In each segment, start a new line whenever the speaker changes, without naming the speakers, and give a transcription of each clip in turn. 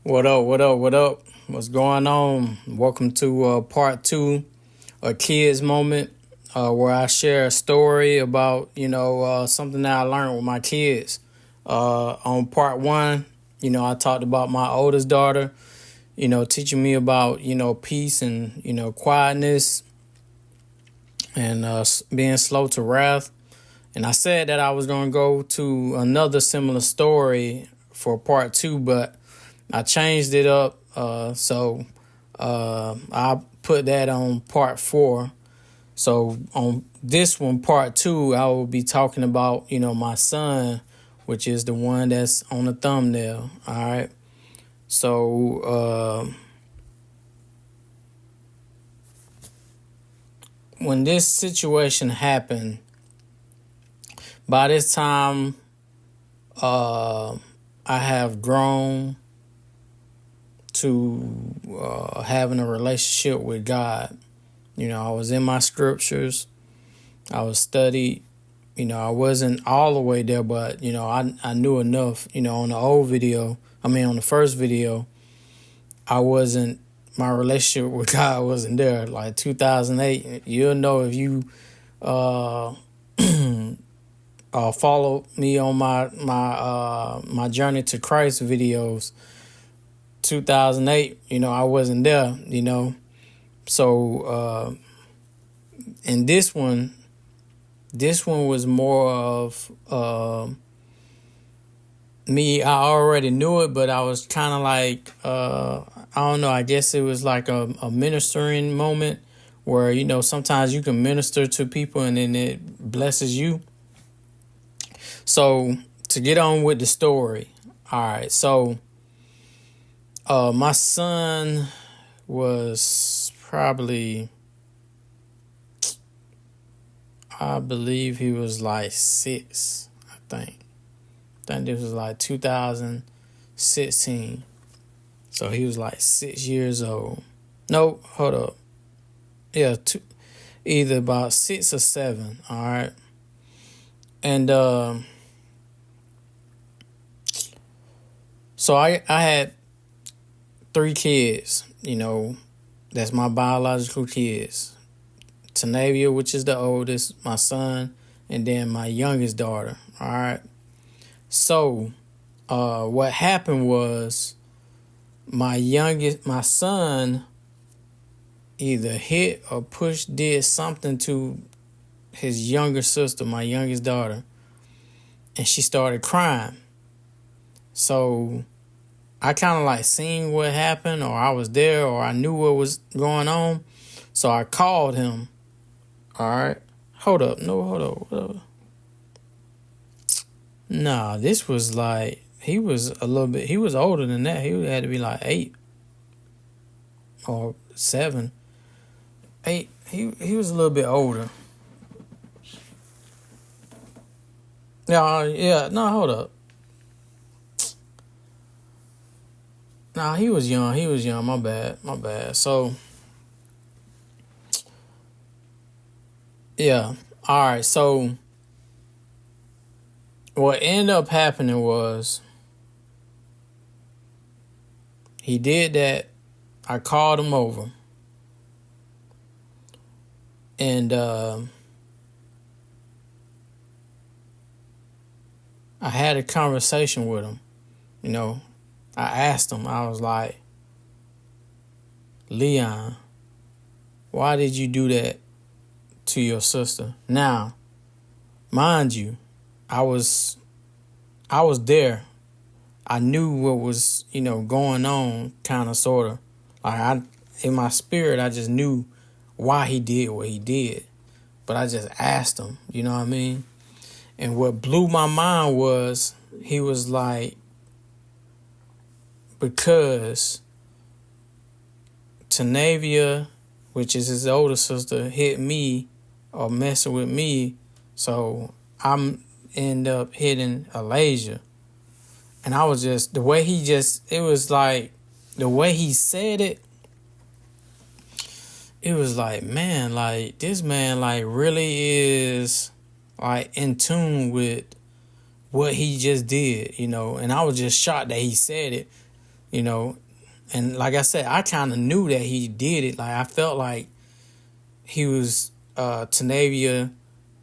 What up? What up? What up? What's going on? Welcome to part two, a kids moment, where I share a story about something that I learned with my kids. On part one, I talked about my oldest daughter, teaching me about peace and quietness and being slow to wrath. And I said that I was going to go to another similar story for part two, but I changed it up. So I put that on part four. So on this one, part two, I will be talking about, my son, which is the one that's on the thumbnail. All right. So when this situation happened, by this time, I have grown to having a relationship with God. I was in my scriptures. I was studied. I wasn't all the way there, but, I knew enough. On the first video, my relationship with God wasn't there. Like 2008, you'll know if you follow me on my Journey to Christ videos. 2008, I wasn't there, So, and this one was more of me. I already knew it, but I was kind of like, I don't know, I guess it was like a ministering moment where, sometimes you can minister to people and then it blesses you. So to get on with the story. All right. So, my son was probably, I believe he was like 6, I think. This was like 2016. So he was like 6 years old. No, hold up. Yeah, either about 6 or 7, all right? And so I had 3 kids, that's my biological kids. Tanavia, which is the oldest, my son, and then my youngest daughter. All right. So, what happened was my son either hit or did something to his younger sister, my youngest daughter, and she started crying. So I kind of like seen what happened, or I was there, or I knew what was going on. So I called him. All right. Hold up. Nah, this was like, he was older than that. He had to be like 8 or 7. 8. He was a little bit older. Yeah. No, hold up. Nah, he was young. My bad. So, yeah. All right. So, what ended up happening was he did that. I called him over. And I had a conversation with him. I asked him, I was like, Leon, why did you do that to your sister? Now, mind you, I was there. I knew what was, going on, kind of, sort of. Like, in my spirit, I just knew why he did what he did. But I just asked him, you know what I mean? And what blew my mind was, he was like, because Tanavia, which is his older sister, hit me or messing with me, so I'm end up hitting Alasia. And I was just, it was like, the way he said it, it was like, man, like, this man, like, really is, like, in tune with what he just did, And I was just shocked that he said it. you know. And like I said, I kind of knew that he did it. Like I felt like he was Tanavia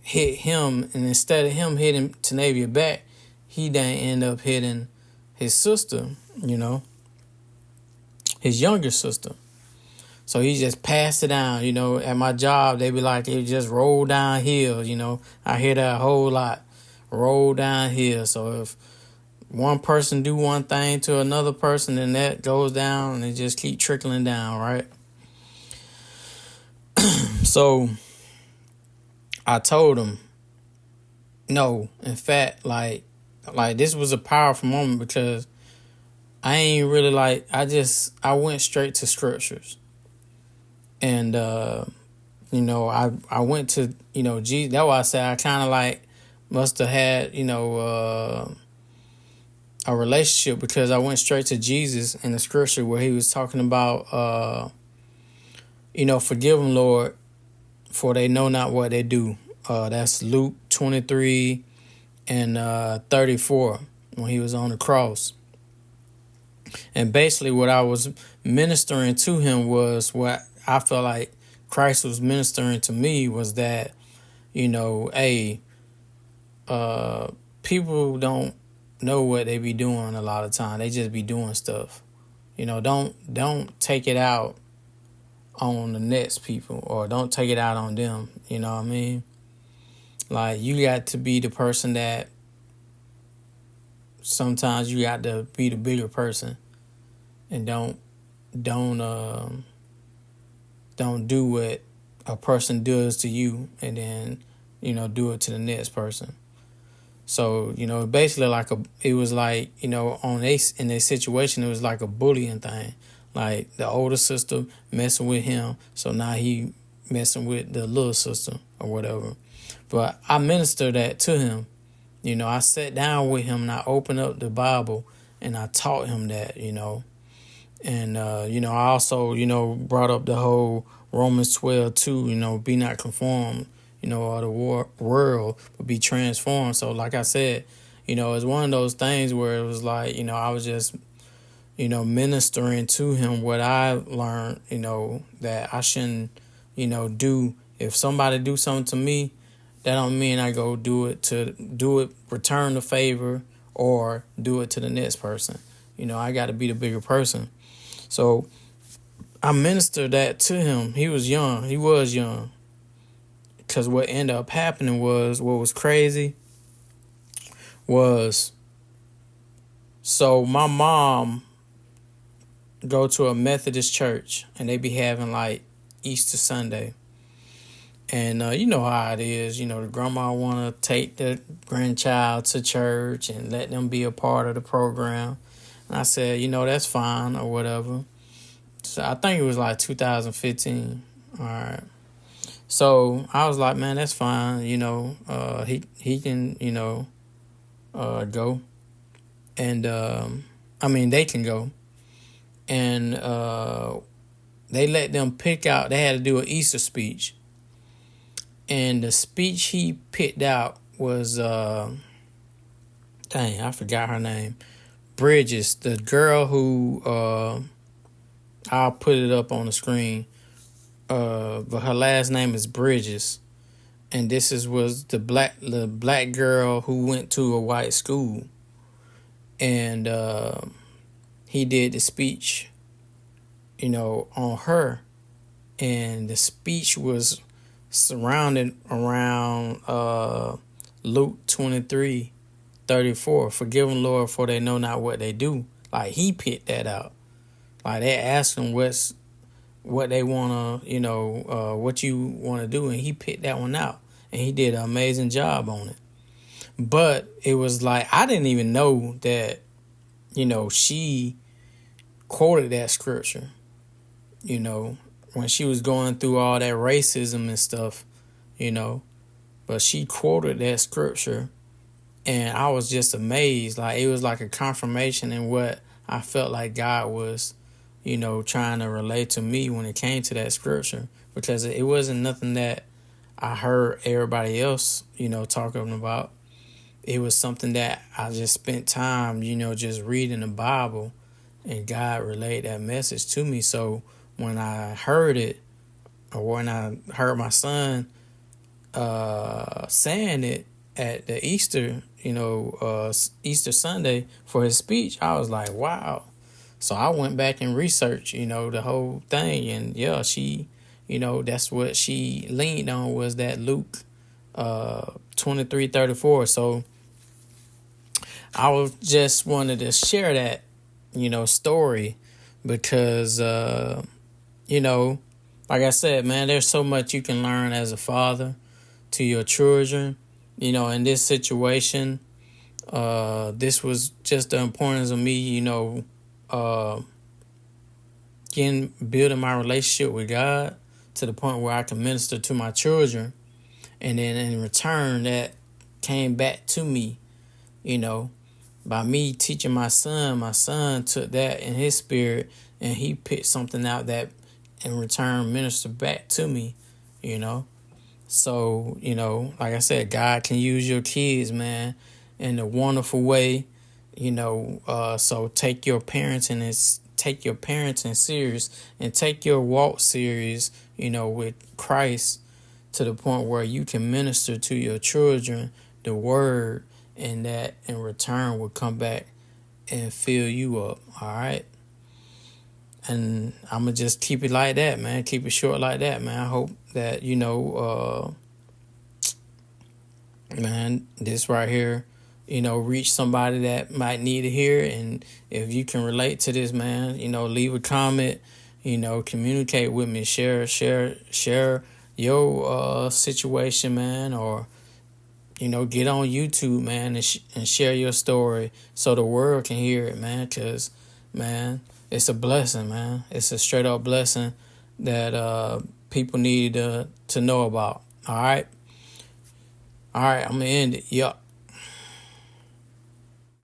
hit him, and instead of him hitting Tanavia back, he then end up hitting his sister, you know, his younger sister. So he just passed it down, you know. At my job, they be like, it just roll down hill, you know. I hear that a whole lot, roll down hill. So if one person do one thing to another person, then that goes down and it just keep trickling down, right? So I told him, no, in fact, like this was a powerful moment because I ain't really like, I went straight to scriptures. And, you know, I went to, you know, Jesus. That's why I say I kind of like must have had, you know, a relationship because I went straight to Jesus in the scripture where he was talking about, you know, forgive them, Lord, for they know not what they do. That's Luke 23 and 34 when he was on the cross. And basically what I was ministering to him was what I felt like Christ was ministering to me was that, you know, hey, people don't know what they be doing a lot of time. They just be doing stuff. You know, don't take it out on the next people or don't take it out on them. You know what I mean? Like you got to be the person that sometimes you got to be the bigger person and don't do what a person does to you and then, you know, do it to the next person. So, you know, basically it was like, you know, in their situation, it was like a bullying thing. Like the older sister messing with him. So now he messing with the little sister or whatever. But I ministered that to him. You know, I sat down with him and I opened up the Bible and I taught him that, you know. And, you know, I also, you know, brought up the whole Romans 12:2, you know, be not conformed, you know, or the world, but be transformed. So like I said, you know, it's one of those things where it was like, you know, I was just, you know, ministering to him what I learned, you know, that I shouldn't, you know, do. If somebody do something to me, that don't mean I go return the favor or do it to the next person. You know, I got to be the bigger person. So I ministered that to him. He was young. Because what ended up happening was, what was crazy was, so my mom go to a Methodist church and they be having like Easter Sunday. And you know how it is. You know, the grandma want to take the grandchild to church and let them be a part of the program. And I said, you know, that's fine or whatever. So I think it was like 2015. All right. So I was like, man, that's fine. You know, he can, you know, go. And, I mean, they can go. And they let them pick out, they had to do an Easter speech. And the speech he picked out was, dang, I forgot her name. Bridges, the girl who, I'll put it up on the screen. But her last name is Bridges. And was the black girl who went to a white school. And he did the speech, you know, on her. And the speech was surrounded around Luke 23:34. Forgive them, Lord, for they know not what they do. Like he picked that out. Like they asked him what they want to, you know, what you want to do. And he picked that one out. And he did an amazing job on it. But it was like, I didn't even know that, you know, she quoted that scripture, you know, when she was going through all that racism and stuff, you know. But she quoted that scripture. And I was just amazed. Like, it was like a confirmation in what I felt like God was, you know, trying to relate to me when it came to that scripture. Because it wasn't nothing that I heard everybody else, you know, talking about. It was something that I just spent time, you know, just reading the Bible and God relayed that message to me. So when I heard it, or when I heard my son saying it at the Easter, Easter Sunday for his speech, I was like, wow. So I went back and researched, the whole thing, and yeah, she, that's what she leaned on, was that Luke 23:34. So I was just wanted to share that, story, because like I said, man, there's so much you can learn as a father to your children. In this situation, this was just the importance of me, uh, building my relationship with God to the point where I can minister to my children, and then in return, that came back to me, by me teaching my son. My son took that in his spirit, and he picked something out that in return ministered back to me, you know. So, like I said, God can use your kids, man, in a wonderful way, so take your parenting serious, and take your walk serious, with Christ, to the point where you can minister to your children the word, and that in return will come back and fill you up. All right. And I'm going to just keep it like that, man. Keep it short like that, man. I hope that, man, this right here, reach somebody that might need to hear it. And if you can relate to this, man, leave a comment, communicate with me, share your situation, man, or, get on YouTube, man, and share your story so the world can hear it, man, because, man, it's a blessing, man. It's a straight up blessing that people need to know about. All right. All right, I'm going to end it. Yup.